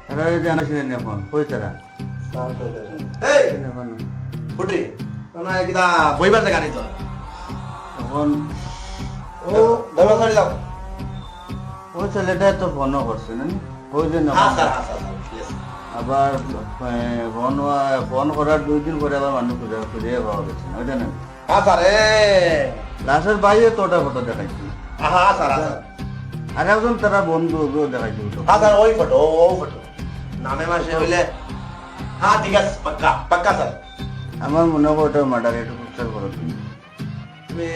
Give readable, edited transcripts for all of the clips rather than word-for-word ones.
তারা জানাছিলেন এখন কই তারা এই এখন ফুটি তোমরা কিটা বইবার জায়গা নেই তো এখন ও দরবার ছাড়ি দাও ওই ছেলেটা তো ফোনও করছে না ওই যে না হ্যাঁ স্যার হ্যাঁ স্যার yes আবার ফোন করার 2 দিন পরে আবার মানুষ খুঁজে পাওয়া গেছে না ওইটা না হ্যাঁ স্যার এ লাশের বাইরে তোটা ফটো দেখাইছি হ্যাঁ স্যার হ্যাঁ স্যার আর একজন তারা বন্ধু ওগুলো দেখাইছি হ্যাঁ স্যার ওই ফটো ও ফটো নামে মাসে হইলে হ্যাঁ ঠিক আছে পাক্কা পাক্কা স্যার আমার মনে হয় ওটা মার্ডার একটু বুঝতে করো তুমি তুমি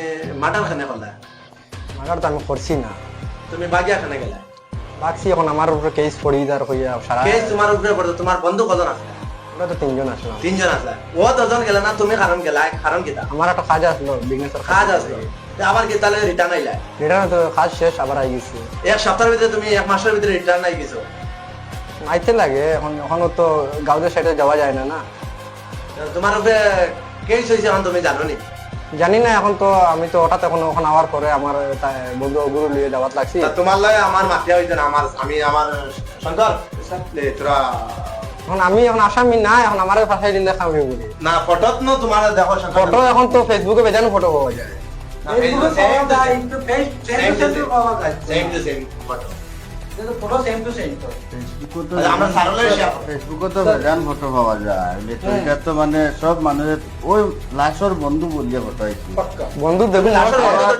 মাটার খানে করলা মাগার তো আমি করছি না তুমি বাগিয়া খানে গেলা বাকছি এখন আমার উপরে কেস পড়ি যার হইয়া সারা কেস তোমার উপরে পড়তো তোমার বন্ধু কজন আছে আমরা তো 3 জন আসলাম 3 জন আসলা ও দুজন গেলা না তুমি কারণ গেলা কারণ কিটা আমার একটা কাজ আসলো বিজনেসের কাজ আসলো আবার কি তাহলে রিটার্ন আইলা রিটার্ন তো কাজ শেষ আবার আই গেছি এক সপ্তাহের ভিতরে তুমি এক মাসের ভিতরে রিটার্ন আই গেছো আইতে লাগে এখন এখনো তো গাউদের সাইডে যাওয়া যায় না না তোমার উপরে কেস হয়েছে এখন তুমি জানো নি জানি না এখন তো আমি তো হঠাৎ এখন ওখানে আওয়ার পরে আমার বন্ধু গুরু লিয়ে যাওয়াত লাগছি তা তোমার লয় আমার মাতিয়া হইছে না আমি আমার শঙ্কর লে তোরা এখন আমি এখন আসামি না এখন আমার ফাঁসাই দিন দেখা আমি বলি না ফটোত ন তোমার দেখো শঙ্কর ফটো এখন তো ফেসবুকে বেজানো ফটো পাওয়া যায় সেম টু সেম ফটো আমরা সারলে ফেসবুকে তো বেজান ফটো পাওয়া যায় এটা তো মানে সব মানুষের ওই লাশের বন্ধু বলিয়ে ফটো আইছি বন্ধু দেখুন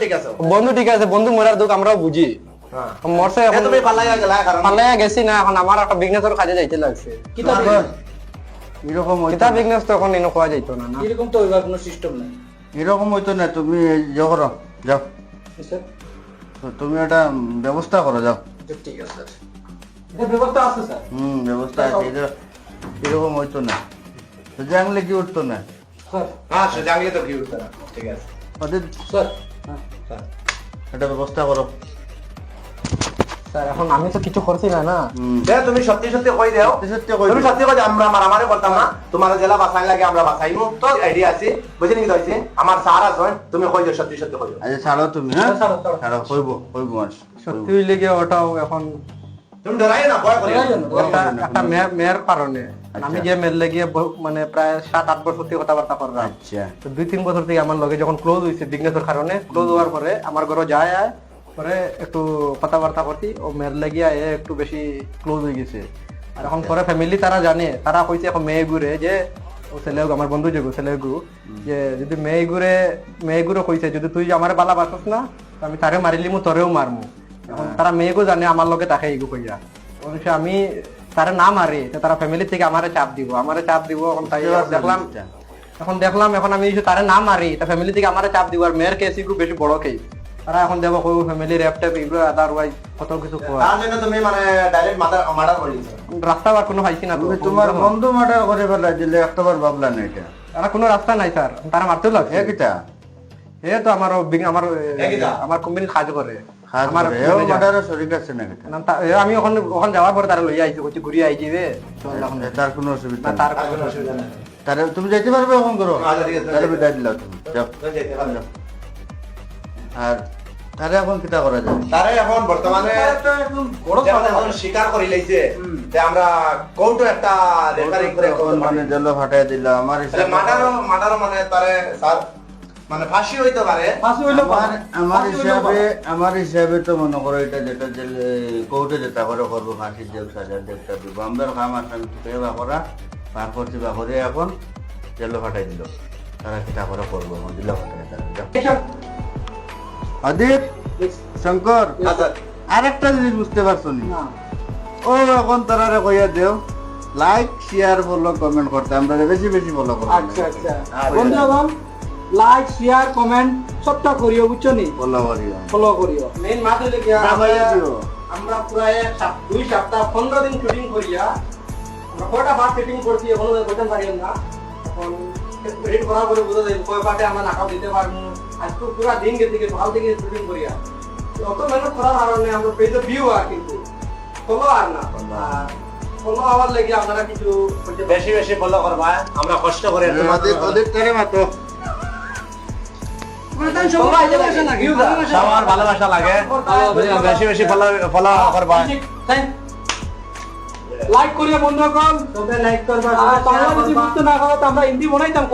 ঠিক আছে বন্ধু ঠিক আছে বন্ধু মরার দুঃখ আমরাও বুঝি হ্যাঁ মরছে এখন তুমি পালাইয়া গেলা কারণ পালাইয়া গেছি না এখন আমার একটা বিজনেসের কাজে যাইতে লাগছে এরকম হইতো কিতা বিজনেস তো এখন এনে খাওয়া যাইতো না না এরকম তো ওইবার কোনো সিস্টেম নাই এরকম হইতো না তুমি ইয়ে করো যাও তো তুমি একটা ব্যবস্থা করো যাও ঠিক আছে স্যার এটা ব্যবস্থা আছে স্যার ব্যবস্থা আছে এরকম হইতো না তো জানলে কি উঠতো না স্যার হ্যাঁ সে জানলে তো কি উঠতে না ঠিক আছে ওদের স্যার একটা ব্যবস্থা করো স্যার এখন আমি তো কিছু করছি না না দে তুমি সত্যি সত্যি কই দাও সত্যি কই তুমি সত্যি কই আমরা মারামারি করতাম না তোমার জেলা বাসাই লাগে আমরা বাসাইমু তো আইডিয়া আছে বুঝিনি কি হইছে আমার সারা জয়েন তুমি কই দাও সত্যি সত্যি কই দাও আচ্ছা ছাড়ো তুমি হ্যাঁ ছাড়ো। ছাড়ো কইব মাস সত্যি হইলে গিয়ে ওটাও এখন তুমি ডরাই না ভয় করি একটা মেয়ের কারণে আমি যে মেয়ের লেগে মানে প্রায় 7-8 বছর থেকে কথাবার্তা করলাম আচ্ছা তো 2-3 বছর থেকে আমার লগে যখন ক্লোজ হয়েছে বিজনেসের কারণে ক্লোজ হওয়ার পরে আমার ঘরে যায় পরে একটু কথাবার্তা করছি ও মেয়ের লাগিয়া একটু বেশি ক্লোজ হয়ে গেছে আর এখন পরে ফ্যামিলি তারা জানে তারা কইছে এখন মেয়ে ঘুরে যে ও ছেলেও আমার বন্ধু যে ছেলেগু যে যদি মেয়ে ঘুরে কইছে যদি তুই আমার বালা বাসস না তো আমি তারে মারিলিমু তোরেও মারমু এখন তারা মেয়েগু জানে আমার লগে তাকে এইগু কইয়া অবশ্য আমি তারা না মারি তো তারা ফ্যামিলি থেকে আমারে চাপ দিব এখন তাই দেখলাম এখন আমি তারা না মারি তা ফ্যামিলি থেকে আমারে চাপ দিব আর মেয়ের কেস খুব বেশি বড় কেস তারা এখন দেবো ফ্যামিলি র্যাপ ট্যাপ এগুলো আদারওয়াইজ কত কিছু তার জন্য তুমি মানে ডাইরেক্ট মার্ডার করে দিছো রাস্তা আর কোনো পাইছি না তো। তুমি তোমার বন্ধু মার্ডার করে ফেলা দিলে একটাবার ভাবলা না এটা তারা কোনো রাস্তা নাই স্যার তারা মারতেও লাগছে কিটা তো আমার কোম্পানি কাজ করে আমার মার্ডারের শরীর আছে না কিটা আমি ওখানে যাওয়ার পরে তারা লইয়া আইছি কইছি ঘুরিয়ে আইছি রে তার কোনো অসুবিধা না নেই। তার কোনো অসুবিধা নাই তারে তুমি যাইতে পারবে এখন করো আচ্ছা, ঠিক আছে। তারে বিদায় দিলাও তুমি যাও যাও। আর তারে এখন কিটা করা যায় তারে এখন বর্তমানে যেমন এখন স্বীকার করে লাইছে যে আমরা কোর্টে একটা রেফারিং করে মানে জল ফাটাই দিল আমার হিসাবে মার্ডারও মানে তারে স্যার মানে ফাঁসি হইতে পারে ফাঁসি হইলো আমার হিসাবে তো মনে করো এটা যেটা জেলে কোর্টে যেটা করে করবো ফাঁসি দেব সাজা দেবটা দিব আমাদের কাম আসামি বা করা পার করছি বা করে এখন জেল ফাটাই দিল তারা কিটা করে করবো এখন দিল ফাটাই তারা অদিত শঙ্কর আচ্ছা আরেকটা জিনিস বুঝতে পারছো নি ও এখন তারা কইয়া দেও লাইক শেয়ার ফলো কমেন্ট করতে আমরা বেশি বেশি ফলো করবো আচ্ছা বন্ধুগণ লাইক শেয়ার কমেন্ট সবটা করিও বুঝছো নি ফলো করিও ফলো করিও মেইন মাত্র দেখি দাবাইয়া দিও আমরা প্রায় 2 সপ্তাহ 15 দিন শুটিং করিয়া আমরা কয়টা বার শুটিং করছি এখনো বলতে পারি না এখন এডিট করার পরে বুঝা যায় কয় পাটে আমরা নাকাও দিতে পারবো আজ তো পুরো দিন গেছে ভালো থেকে শুটিং করিয়া অত মেহনত করার কারণে আমরা পেজে ভিউ আর কিন্তু ফলো আর না ফলো আওয়ার লাগি আপনারা কিছু বেশি বেশি ফলো করবা আমরা কষ্ট করে অদিত তারে মাতো সবার ভালোবাসা লাগে বেশি বেশি ফলো করবা লাইক করিয়া বন্ধুগণ, তবে লাইক করবা আর তোমরা যদি বুঝতে না পারো তো আমরা হিন্দি বানাইতাম।